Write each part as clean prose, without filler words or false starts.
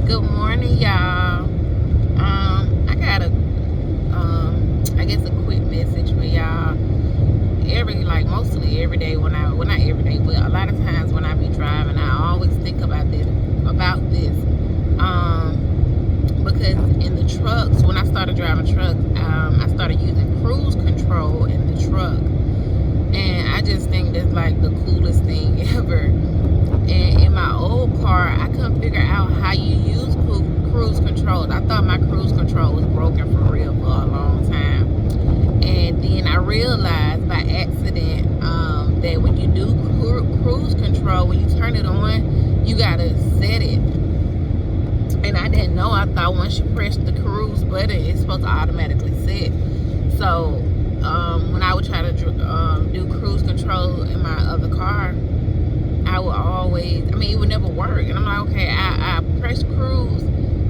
Good morning, y'all. I got I guess a quick message for y'all. Mostly every day well, not every day, but a lot of times when I be driving, I always think about this. Because in the trucks, when I started driving trucks, I started using cruise control in the truck, and I just think that's like the coolest thing ever. And in my old car, I couldn't figure out how you use cruise control. I thought my cruise control was broken for real for a long time. And then I realized by accident that when you do cruise control, when you turn it on, you gotta set it. And I didn't know. I thought once you press the cruise button, it's supposed to automatically set. So when I would try to do cruise control in my other car, I would always, it would never work. And I'm like, okay, I press cruise,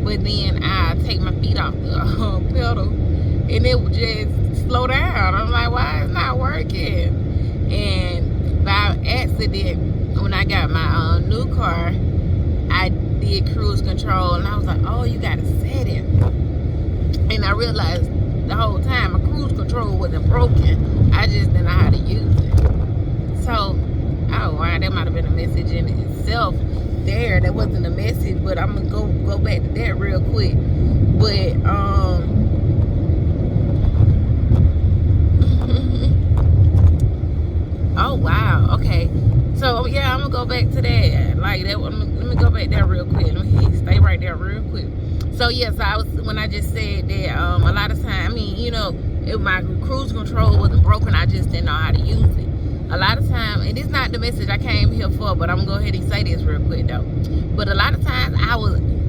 but then I take my feet off the pedal, and it would just slow down. I'm like, why is it not working? And by accident, when I got my new car, I did cruise control, and I was like, oh, you gotta set it. And I realized the whole time my cruise control wasn't broken. I just didn't know how to use it. So, oh wow, that might have been a message in itself there. That wasn't a message, but I'm gonna go back to that real quick. But oh wow, okay. So yeah, I'm gonna go back to that. Like that. Let me go back there real quick. Let me stay right there real quick. So yes, when I just said that a lot of times, if my cruise control wasn't broken, I just didn't know how to use it. A lot of times, and it's not the message I came here for, but I'm gonna go ahead and say this real quick though. But a lot of times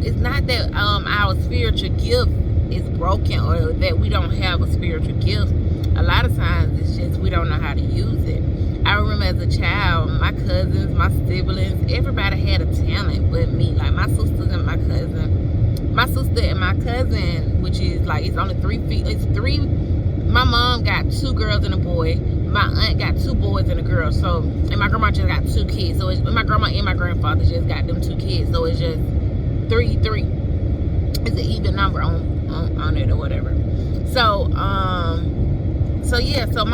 it's not that our spiritual gift is broken or that we don't have a spiritual gift. A lot of times it's just we don't know how to use it. I remember as a child, my cousins, my siblings, everybody had a talent but me. Like my sister and my cousin, which is like, it's only 3 feet. It's 3. My mom got 2 girls and a boy. My aunt got 2 boys and a girl. So, and my grandma just got 2 kids. So my grandma and my grandfather just got them 2 kids. So it's just 3. It's an even number on it or whatever. So yeah. So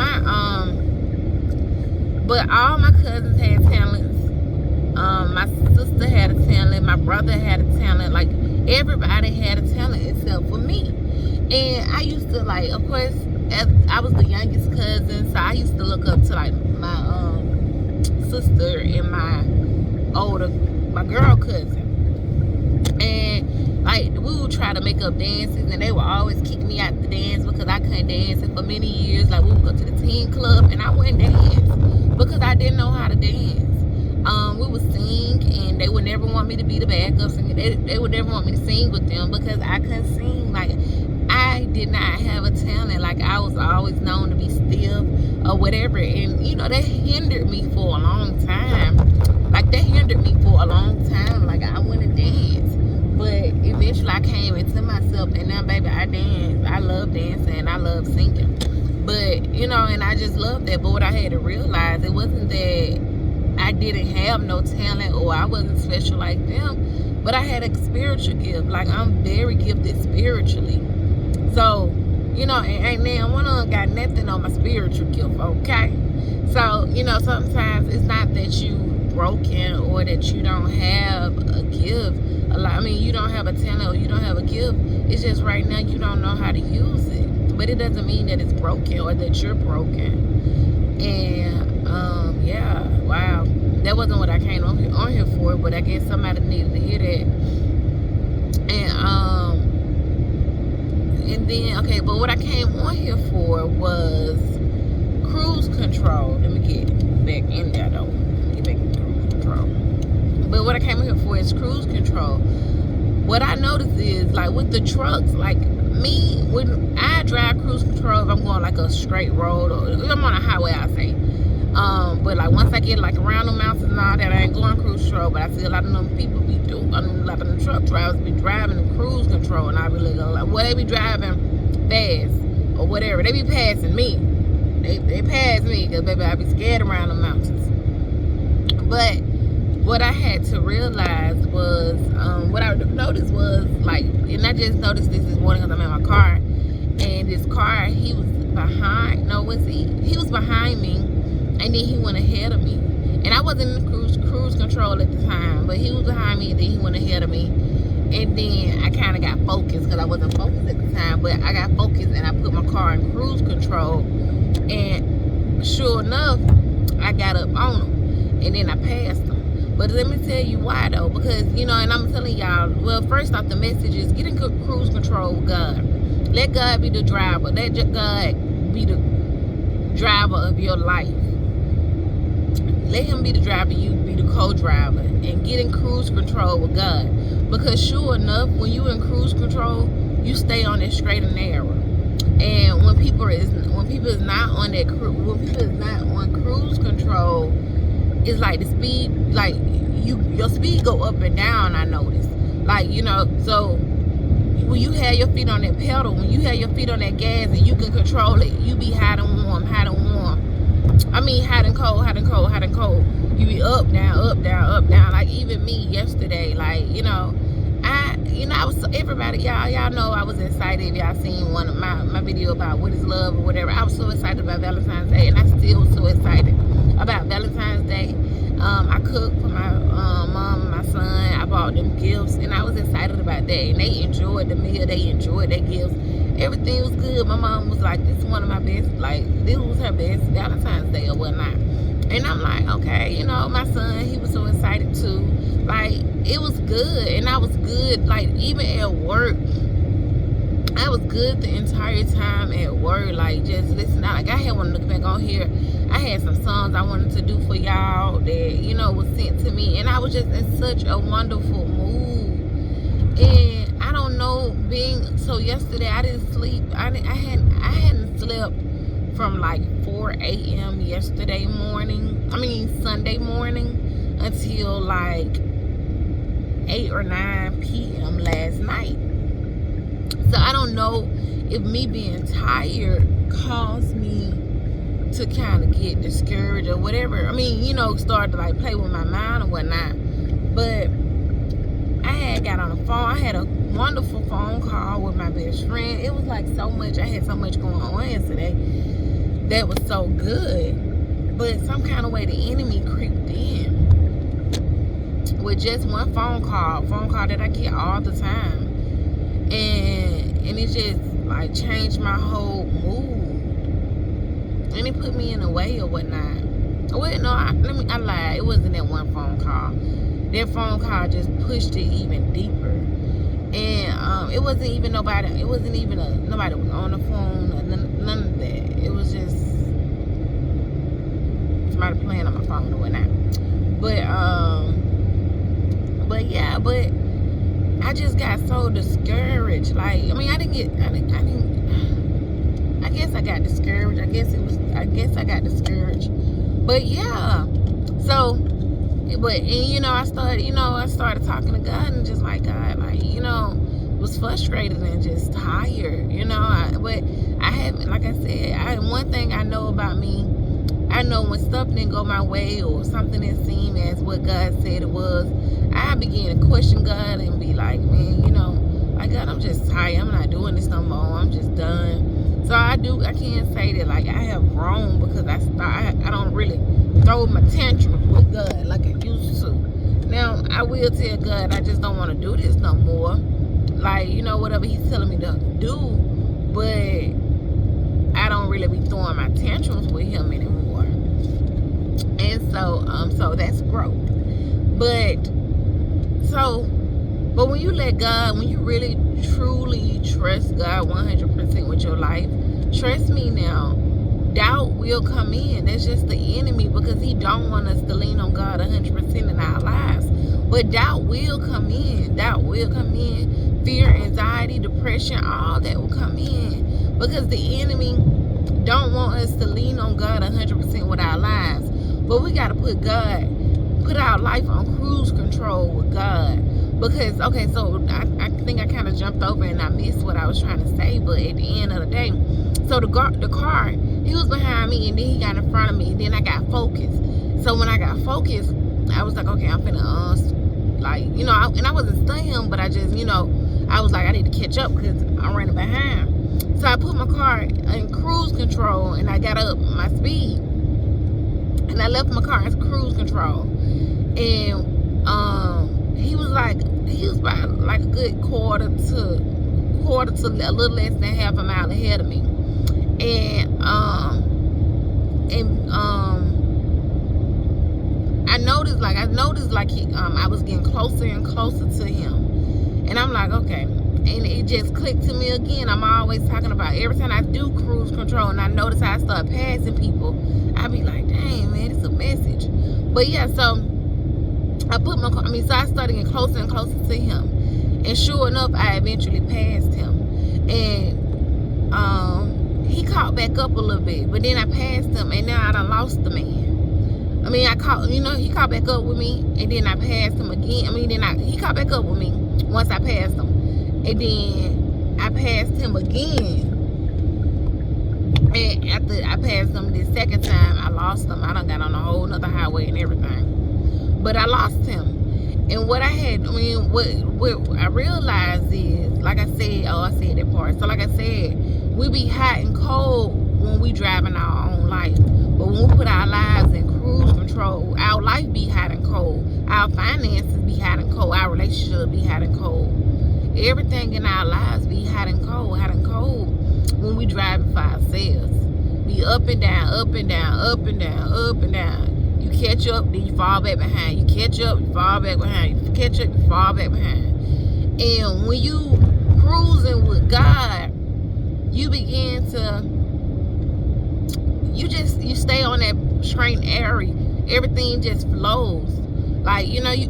but all my cousins had talents. My sister had a talent. My brother had a talent. Like everybody had a talent except for me. And I used to, like, of course, as I was the youngest cousin, so I used to look up to like my sister and my girl cousin, and like we would try to make up dances, and they would always kick me out the dance because I couldn't dance. And for many years, like we would go to the teen club, and I wouldn't dance because I didn't know how to dance. We would sing, and they would never want me to be the backup singer. They would never want me to sing with them because I couldn't sing. Like I did not have a talent. Like I was always known to be stiff or whatever, and that hindered me for a long time. Like I wouldn't dance, but eventually I came into myself, and now, baby, I dance. I love dancing. I love singing. But and I just love that. But what I had to realize, it wasn't that I didn't have no talent or I wasn't special like them, but I had a spiritual gift. Like I'm very gifted spiritually. So, and now one of them got nothing on my spiritual gift, okay? So, sometimes it's not that you broken or that you don't have a gift. You don't have a talent or you don't have a gift. It's just right now you don't know how to use it. But it doesn't mean that it's broken or that you're broken. And, yeah, wow. That wasn't what I came on here for, but I guess somebody needed to hear that. And then, okay, but what I came on here for was cruise control. Let me get back in there, though. Get back in cruise control. But what I came here for is cruise control. What I noticed is, like, with the trucks, like, me, when I drive cruise control, if I'm going, like, a straight road, or if I'm on a highway, I say. But, like, once I get, like, around the mountains and all that, I ain't going cruise control. But I see a lot of them people be doing, a lot of the truck drivers be driving in cruise control. And I be looking like, well, they be driving fast or whatever. They be passing me. They pass me because, baby, I be scared around the mountains. But what I had to realize was, what I noticed was, just noticed this morning because I'm in my car, and this car, he was behind. No, was he? He was behind me, and then he went ahead of me. And I wasn't in cruise control at the time, but he was behind me, and then he went ahead of me. And then I kind of got focused because I wasn't focused at the time, but I got focused and I put my car in cruise control. And sure enough, I got up on him, and then I passed him. But let me tell you why though, because and I'm telling y'all, well, first off, the message is get in cruise control with God. Let God be the driver. Let God be the driver of your life. Let him be the driver, you be the co-driver, and get in cruise control with God. Because sure enough, when you in cruise control, you stay on that straight and narrow. And when people is not on cruise control, it's like the speed, like your speed go up and down. I noticed, so when you have your feet on that pedal, when you have your feet on that gas, and you can control it, you be hot and warm, hot and warm. I mean, hot and cold, hot and cold, hot and cold. You be up, down, up, down, up, down. Like even me yesterday, I was everybody, y'all know I was excited. Y'all seen one of my video about what is love or whatever. I was so excited about Valentine's Day, and I still so excited about Valentine's Day. I cooked for my mom and my son. I bought them gifts, and I was excited about that. And they enjoyed the meal. They enjoyed their gifts. Everything was good. My mom was like, this is one of my best, this was her best Valentine's Day or whatnot. And I'm like, okay, my son, he was so excited too. It was good. And I was good, even at work. I was good the entire time at work. Just listen out. I had one to look back on here. I had some songs I wanted to do for y'all that, was sent to me. And I was just in such a wonderful mood. And I don't know, so yesterday I didn't sleep. I hadn't slept from 4 a.m. yesterday morning. Sunday morning until 8 or 9 p.m. last night. So I don't know if me being tired caused me to kind of get discouraged or whatever. Start to play with my mind or whatnot. But I had got on the phone. I had a wonderful phone call with my best friend. It was so much. I had so much going on yesterday that was so good. But some kind of way the enemy creeped in with just one phone call that I get all the time. And it just changed my whole mood. And it put me in a way or whatnot. Well, no, I lied. It wasn't that one phone call. That phone call just pushed it even deeper. And it wasn't even nobody. It wasn't even nobody was on the phone or none of that. It was just somebody playing on my phone or whatnot. But I just got so discouraged. I guess I got discouraged. I guess I got discouraged. But yeah. So, I started talking to God and just God, was frustrated and just tired, but I haven't, like I said, one thing I know about me, I know when stuff didn't go my way or something didn't seem as what God said it was, I began to question God and be like, man, God, I'm just tired. I'm not doing this no more. I'm just done. So I can't say that I have grown because I don't really throw my tantrums with God like I used to. Now, I will tell God I just don't want to do this no more. Whatever he's telling me to do, but I don't really be throwing my tantrums with him anymore. And so that's growth. But when you let God, when you really truly trust God 100% with your life, trust me now, doubt will come in. That's just the enemy because he don't want us to lean on God 100% in our lives. But doubt will come in. Doubt will come in. Fear, anxiety, depression, all that will come in because the enemy don't want us to lean on God 100% with our lives. But we got to put our life on cruise control with God. Because, okay, so I think I kind of jumped over and I missed what I was trying to say. But at the end of the day, so the car, he was behind me and then he got in front of me. And then I got focused. So when I got focused, I was like, okay, I'm finna, and I wasn't studying him, but I just, I was like, I need to catch up because I'm running behind. So I put my car in cruise control and I got up my speed. And I left my car in cruise control. And he was about like a good quarter to a little less than half a mile ahead of me. And I noticed like he I was getting closer and closer to him. And I'm like, okay. And it just clicked to me again. I'm always talking about every time I do cruise control and I notice how I start passing people, I be like, dang man, it's a message. But yeah, so I put my car, so I started getting closer and closer to him. And sure enough, I eventually passed him. And he caught back up a little bit, but then I passed him and now I done lost the man. He caught back up with me and then I passed him again. He caught back up with me once I passed him. And then I passed him again. And after I passed him this second time, I lost him. I done got on a whole nother highway and everything. But I lost him. And what I realized is, like I said, I said that part. So like I said, we be hot and cold when we driving our own life. But when we put our lives in cruise control, our life be hot and cold. Our finances be hot and cold. Our relationship be hot and cold. Everything in our lives be hot and cold when we driving for ourselves. Be up and down, up and down, up and down, up and down. You catch up, then you fall back behind. You catch up, you fall back behind. You catch up, you fall back behind. And when you cruising with God, you begin to, you stay on that straight and narrow. Everything just flows. Like,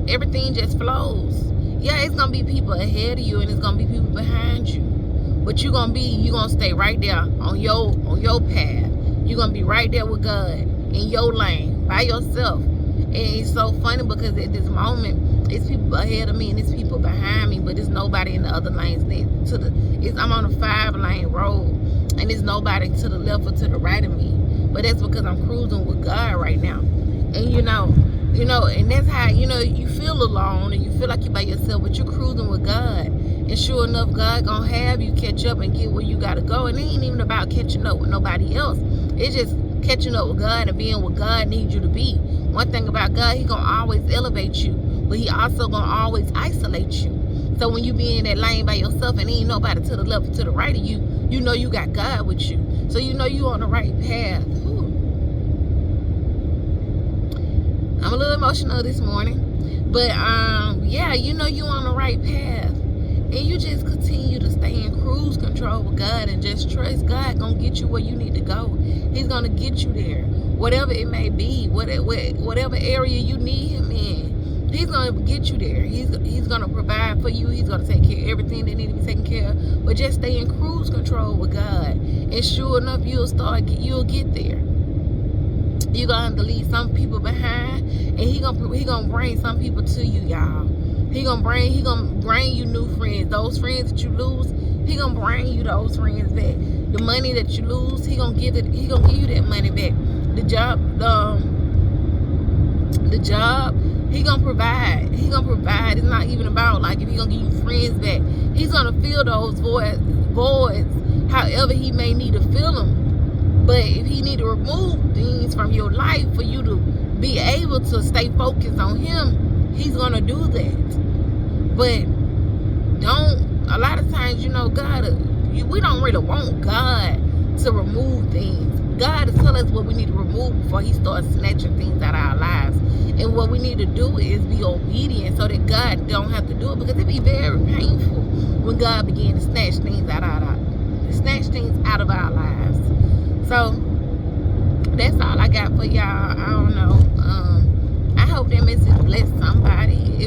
everything just flows. Yeah, it's gonna be people ahead of you and it's gonna be people behind you. But you're gonna stay right there on your path. You're gonna be right there with God in your lane by yourself. And it's so funny because at this moment it's people ahead of me and it's people behind me, but there's nobody in the other lanes. I'm on a 5-lane road and there's nobody to the left or to the right of me. But that's because I'm cruising with God right now. And and that's how you feel alone and you feel like you're by yourself, but you're cruising with God. And sure enough, God gonna have you catch up and get where you gotta go. And it ain't even about catching up with nobody else. It's just catching up with God and being what God needs you to be. One thing about God, He gonna always elevate you, but He also gonna always isolate you. So when you be in that lane by yourself and ain't nobody to the left or to the right of you, you know you got God with you. So you know you on the right path. Ooh. I'm a little emotional this morning. But yeah, you know you on the right path. And you just continue to stay in cruise control with God and just trust God gonna get you where you need to go. He's gonna get you there. Whatever it may be, whatever area you need Him in, He's gonna get you there. He's gonna provide for you. He's gonna take care of everything that needs to be taken care of. But just stay in cruise control with God. And sure enough, you'll get there. You're gonna have to leave some people behind, and he gonna bring some people to you, y'all. He gonna bring you new friends. Those friends that you lose, He gonna bring you those friends back. The money that you lose, He gonna give you that money back. The job, He gonna provide. He gonna provide. It's not even about like if He gonna give you friends back. He's gonna fill those voids however He may need to fill them. But if He need to remove things from your life for you to be able to stay focused on Him, He's gonna do that. But a lot of times, God, we don't really want God to remove things. God is telling us what we need to remove before He starts snatching things out of our lives. And what we need to do is be obedient so that God don't have to do it, because it'd be very painful when God began to snatch things out of our lives. So that's all I got for y'all. I don't know. I hope that message blessed somebody.